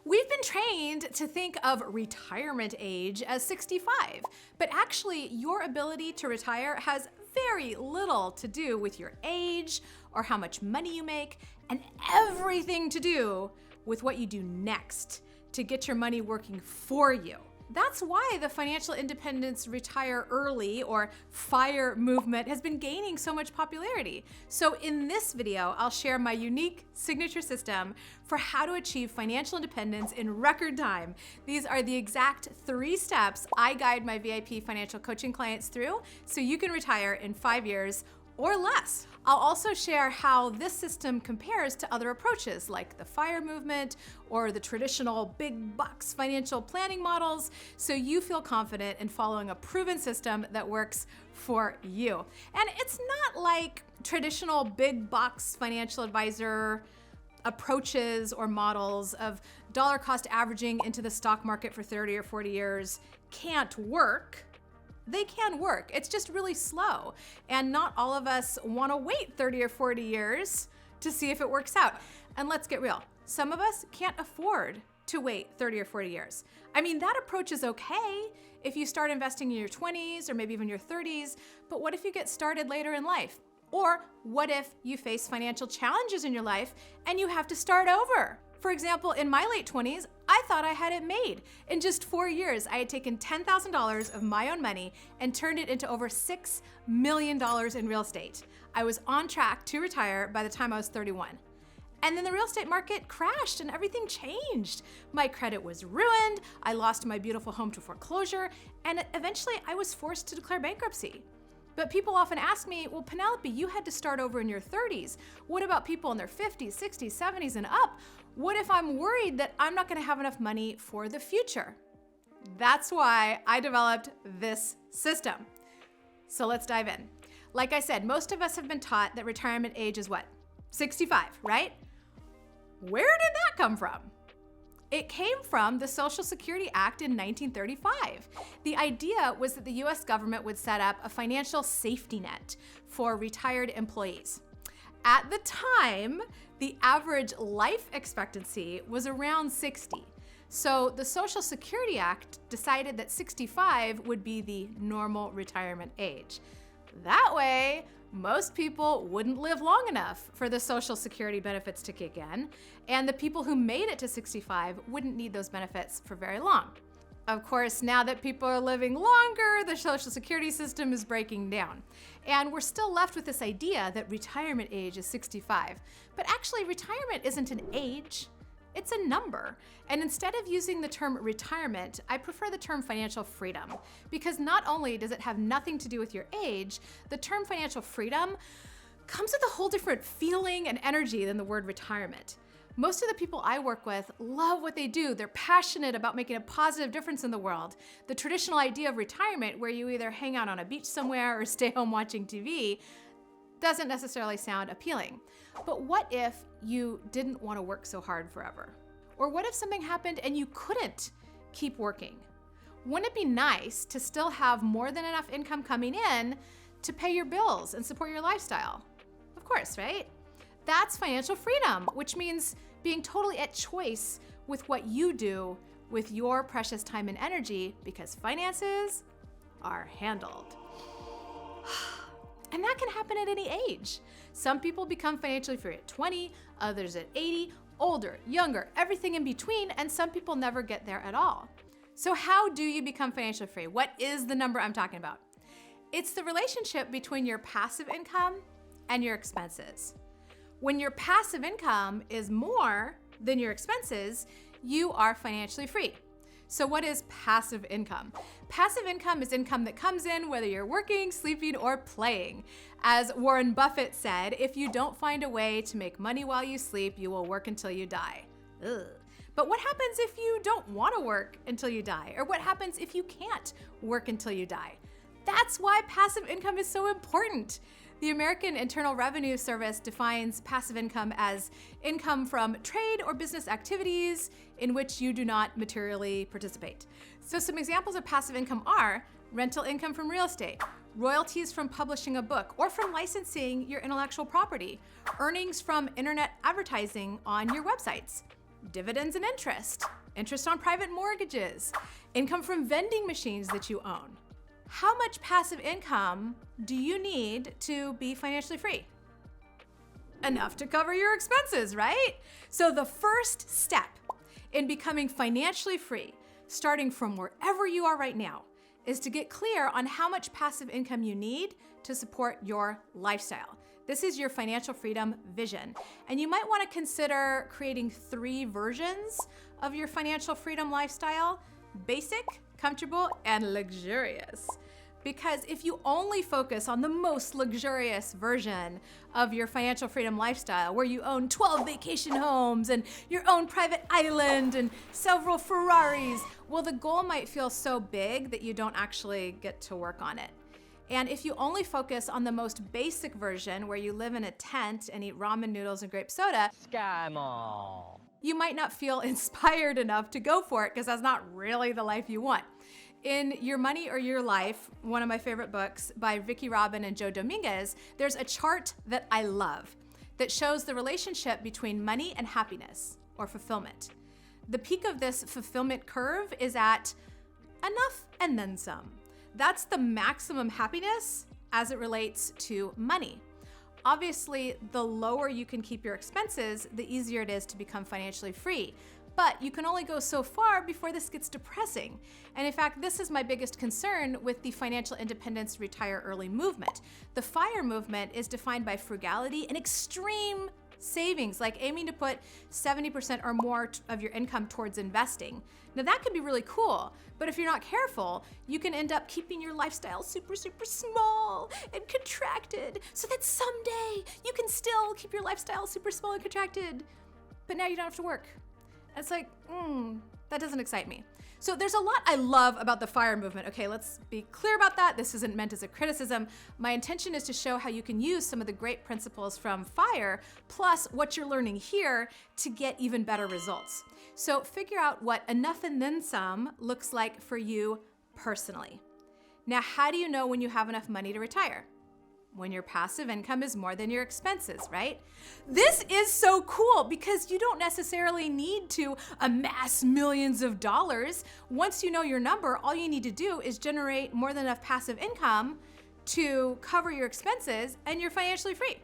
We've been trained to think of retirement age as 65, but actually your ability to retire has very little to do with your age or how much money you make, and everything to do with what you do next to get your money working for you. That's why the financial independence retire early or FIRE movement has been gaining so much popularity. So in this video, I'll share my unique signature system for how to achieve financial independence in record time. These are the exact 3 steps I guide my VIP financial coaching clients through so you can retire in 5 years or less. I'll also share how this system compares to other approaches like the FIRE movement or the traditional big bucks financial planning models, so you feel confident in following a proven system that works for you. And it's not like traditional big bucks financial advisor approaches or models of dollar cost averaging into the stock market for 30 or 40 years can't work. They can work. It's just really slow. And not all of us want to wait 30 or 40 years to see if it works out. And let's get real. Some of us can't afford to wait 30 or 40 years. I mean, that approach is okay if you start investing in your 20s or maybe even your 30s, but what if you get started later in life? Or what if you face financial challenges in your life and you have to start over? For example, in my late 20s, I thought I had it made. In just 4 years, I had taken $10,000 of my own money and turned it into over $6 million in real estate. I was on track to retire by the time I was 31. And then the real estate market crashed and everything changed. My credit was ruined, I lost my beautiful home to foreclosure, and eventually I was forced to declare bankruptcy. But people often ask me, well, Penelope, you had to start over in your 30s. What about people in their 50s, 60s, 70s, and up? What if I'm worried that I'm not gonna have enough money for the future? That's why I developed this system. So let's dive in. Like I said, most of us have been taught that retirement age is what? 65, right? Where did that come from? It came from the Social Security Act in 1935. The idea was that the US government would set up a financial safety net for retired employees. At the time, the average life expectancy was around 60. So the Social Security Act decided that 65 would be the normal retirement age. That way, most people wouldn't live long enough for the Social Security benefits to kick in, and the people who made it to 65 wouldn't need those benefits for very long. Of course, now that people are living longer, the Social Security system is breaking down. And we're still left with this idea that retirement age is 65. But actually, retirement isn't an age. It's a number. And instead of using the term retirement, I prefer the term financial freedom, because not only does it have nothing to do with your age, the term financial freedom comes with a whole different feeling and energy than the word retirement. Most of the people I work with love what they do. They're passionate about making a positive difference in the world. The traditional idea of retirement, where you either hang out on a beach somewhere or stay home watching TV, doesn't necessarily sound appealing. But what if you didn't want to work so hard forever? Or what if something happened and you couldn't keep working? Wouldn't it be nice to still have more than enough income coming in to pay your bills and support your lifestyle? Of course, right? That's financial freedom, which means being totally at choice with what you do with your precious time and energy, because finances are handled. And that can happen at any age. Some people become financially free at 20, others at 80, older, younger, everything in between, and some people never get there at all. So how do you become financially free? What is the number I'm talking about? It's the relationship between your passive income and your expenses. When your passive income is more than your expenses, you are financially free. So what is passive income? Passive income is income that comes in whether you're working, sleeping, or playing. As Warren Buffett said, if you don't find a way to make money while you sleep, you will work until you die. Ugh. But what happens if you don't want to work until you die? Or what happens if you can't work until you die? That's why passive income is so important. The American Internal Revenue Service defines passive income as income from trade or business activities in which you do not materially participate. So some examples of passive income are rental income from real estate, royalties from publishing a book or from licensing your intellectual property, earnings from internet advertising on your websites, dividends and interest on private mortgages, income from vending machines that you own. How much passive income do you need to be financially free? Enough to cover your expenses, right? So the first step in becoming financially free, starting from wherever you are right now, is to get clear on how much passive income you need to support your lifestyle. This is your financial freedom vision. And you might want to consider creating 3 versions of your financial freedom lifestyle: basic, comfortable, and luxurious. Because if you only focus on the most luxurious version of your financial freedom lifestyle, where you own 12 vacation homes and your own private island and several Ferraris, well, the goal might feel so big that you don't actually get to work on it. And if you only focus on the most basic version, where you live in a tent and eat ramen noodles and grape soda, Scam. you might not feel inspired enough to go for it, because that's not really the life you want. In Your Money or Your Life, one of my favorite books by Vicki Robin and Joe Dominguez, there's a chart that I love that shows the relationship between money and happiness or fulfillment. The peak of this fulfillment curve is at enough and then some. That's the maximum happiness as it relates to money. Obviously, the lower you can keep your expenses, the easier it is to become financially free. But you can only go so far before this gets depressing. And in fact, this is my biggest concern with the financial independence retire early movement. The FIRE movement is defined by frugality and extreme savings, like aiming to put 70% or more of your income towards investing. Now that can be really cool, but if you're not careful, you can end up keeping your lifestyle super, super small and contracted, so that someday you can still keep your lifestyle super small and contracted, but now you don't have to work. It's like, that doesn't excite me. So there's a lot I love about the FIRE movement. Okay, let's be clear about that. This isn't meant as a criticism. My intention is to show how you can use some of the great principles from FIRE, plus what you're learning here, to get even better results. So figure out what enough and then some looks like for you personally. Now, how do you know when you have enough money to retire? When your passive income is more than your expenses, right? This is so cool because you don't necessarily need to amass millions of dollars. Once you know your number, all you need to do is generate more than enough passive income to cover your expenses, and you're financially free.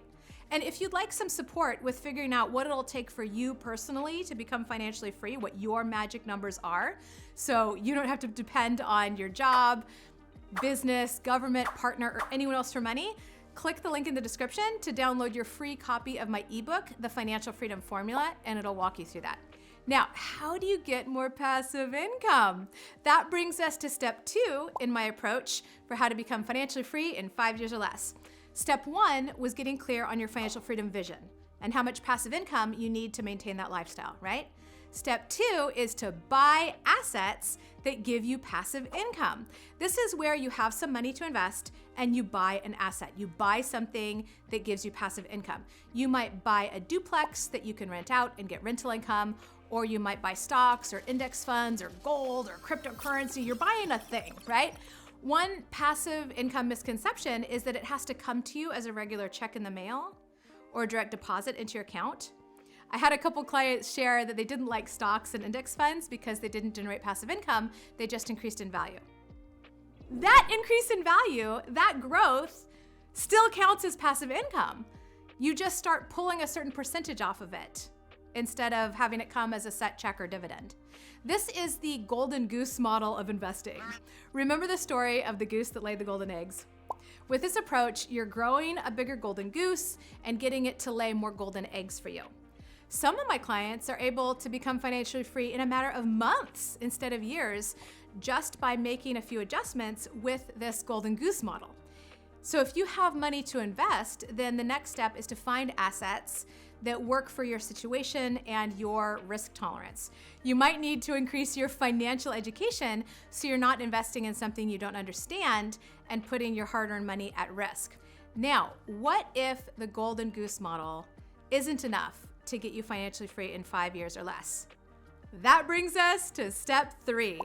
And if you'd like some support with figuring out what it'll take for you personally to become financially free, what your magic numbers are, so you don't have to depend on your job, business, government, partner, or anyone else for money, click the link in the description to download your free copy of my ebook, The Financial Freedom Formula, and it'll walk you through that. Now, how do you get more passive income? That brings us to step 2 in my approach for how to become financially free in 5 years or less. Step 1 was getting clear on your financial freedom vision and how much passive income you need to maintain that lifestyle, right? Step 2 is to buy assets that give you passive income. This is where you have some money to invest and you buy an asset. You buy something that gives you passive income. You might buy a duplex that you can rent out and get rental income, or you might buy stocks or index funds or gold or cryptocurrency. You're buying a thing, right? One passive income misconception is that it has to come to you as a regular check in the mail or direct deposit into your account. I had a couple clients share that they didn't like stocks and index funds because they didn't generate passive income, they just increased in value. That increase in value, that growth, still counts as passive income. You just start pulling a certain percentage off of it instead of having it come as a set check or dividend. This is the golden goose model of investing. Remember the story of the goose that laid the golden eggs? With this approach, you're growing a bigger golden goose and getting it to lay more golden eggs for you. Some of my clients are able to become financially free in a matter of months instead of years, just by making a few adjustments with this golden goose model. So if you have money to invest, then the next step is to find assets that work for your situation and your risk tolerance. You might need to increase your financial education so you're not investing in something you don't understand and putting your hard-earned money at risk. Now, what if the golden goose model isn't enough to get you financially free in 5 years or less? That brings us to step 3.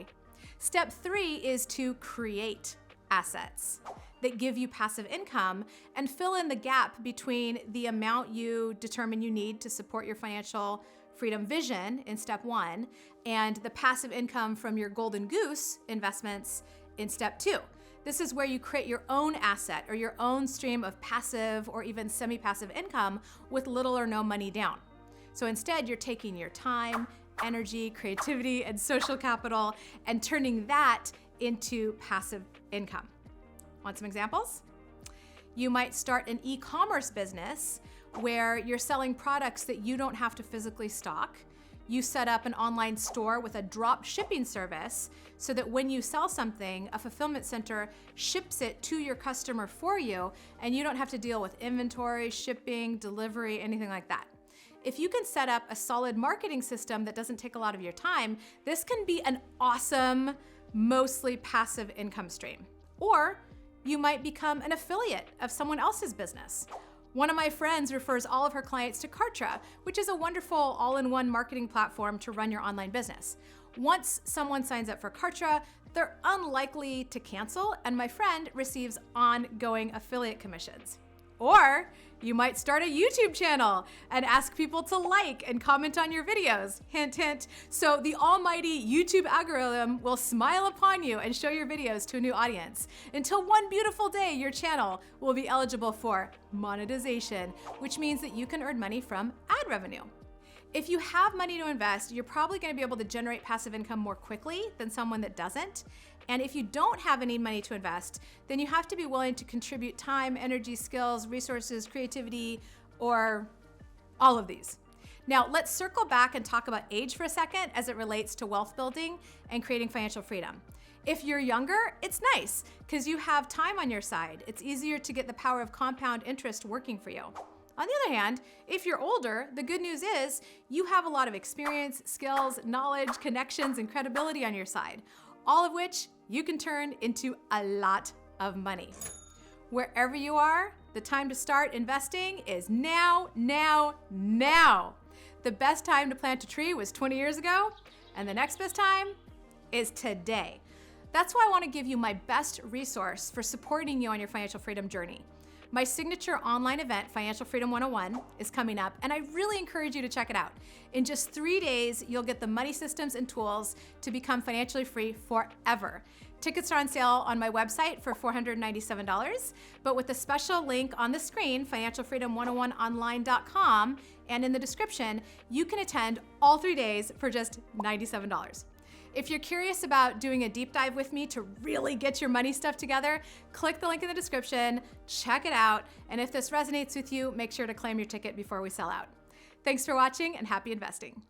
Step 3 is to create assets that give you passive income and fill in the gap between the amount you determine you need to support your financial freedom vision in step 1 and the passive income from your golden goose investments in step 2. This is where you create your own asset or your own stream of passive or even semi-passive income with little or no money down. So instead, you're taking your time, energy, creativity, and social capital and turning that into passive income. Want some examples? You might start an e-commerce business where you're selling products that you don't have to physically stock. You set up an online store with a drop shipping service so that when you sell something, a fulfillment center ships it to your customer for you, and you don't have to deal with inventory, shipping, delivery, anything like that. If you can set up a solid marketing system that doesn't take a lot of your time, this can be an awesome, mostly passive income stream. Or you might become an affiliate of someone else's business. One of my friends refers all of her clients to Kartra, which is a wonderful all-in-one marketing platform to run your online business. Once someone signs up for Kartra, they're unlikely to cancel, and my friend receives ongoing affiliate commissions. Or you might start a YouTube channel and ask people to like and comment on your videos. Hint, hint. So the almighty YouTube algorithm will smile upon you and show your videos to a new audience until one beautiful day your channel will be eligible for monetization, which means that you can earn money from ad revenue. If you have money to invest, you're probably going to be able to generate passive income more quickly than someone that doesn't. And if you don't have any money to invest, then you have to be willing to contribute time, energy, skills, resources, creativity, or all of these. Now, let's circle back and talk about age for a second as it relates to wealth building and creating financial freedom. If you're younger, it's nice because you have time on your side. It's easier to get the power of compound interest working for you. On the other hand, if you're older, the good news is you have a lot of experience, skills, knowledge, connections, and credibility on your side, all of which you can turn into a lot of money. Wherever you are, the time to start investing is now, now, now. The best time to plant a tree was 20 years ago, and the next best time is today. That's why I want to give you my best resource for supporting you on your financial freedom journey. My signature online event, Financial Freedom 101, is coming up, and I really encourage you to check it out. In just 3 days, you'll get the money systems and tools to become financially free forever. Tickets are on sale on my website for $497, but with the special link on the screen, financialfreedom101online.com, and in the description, you can attend all 3 days for just $97. If you're curious about doing a deep dive with me to really get your money stuff together, click the link in the description, check it out, and if this resonates with you, make sure to claim your ticket before we sell out. Thanks for watching and happy investing.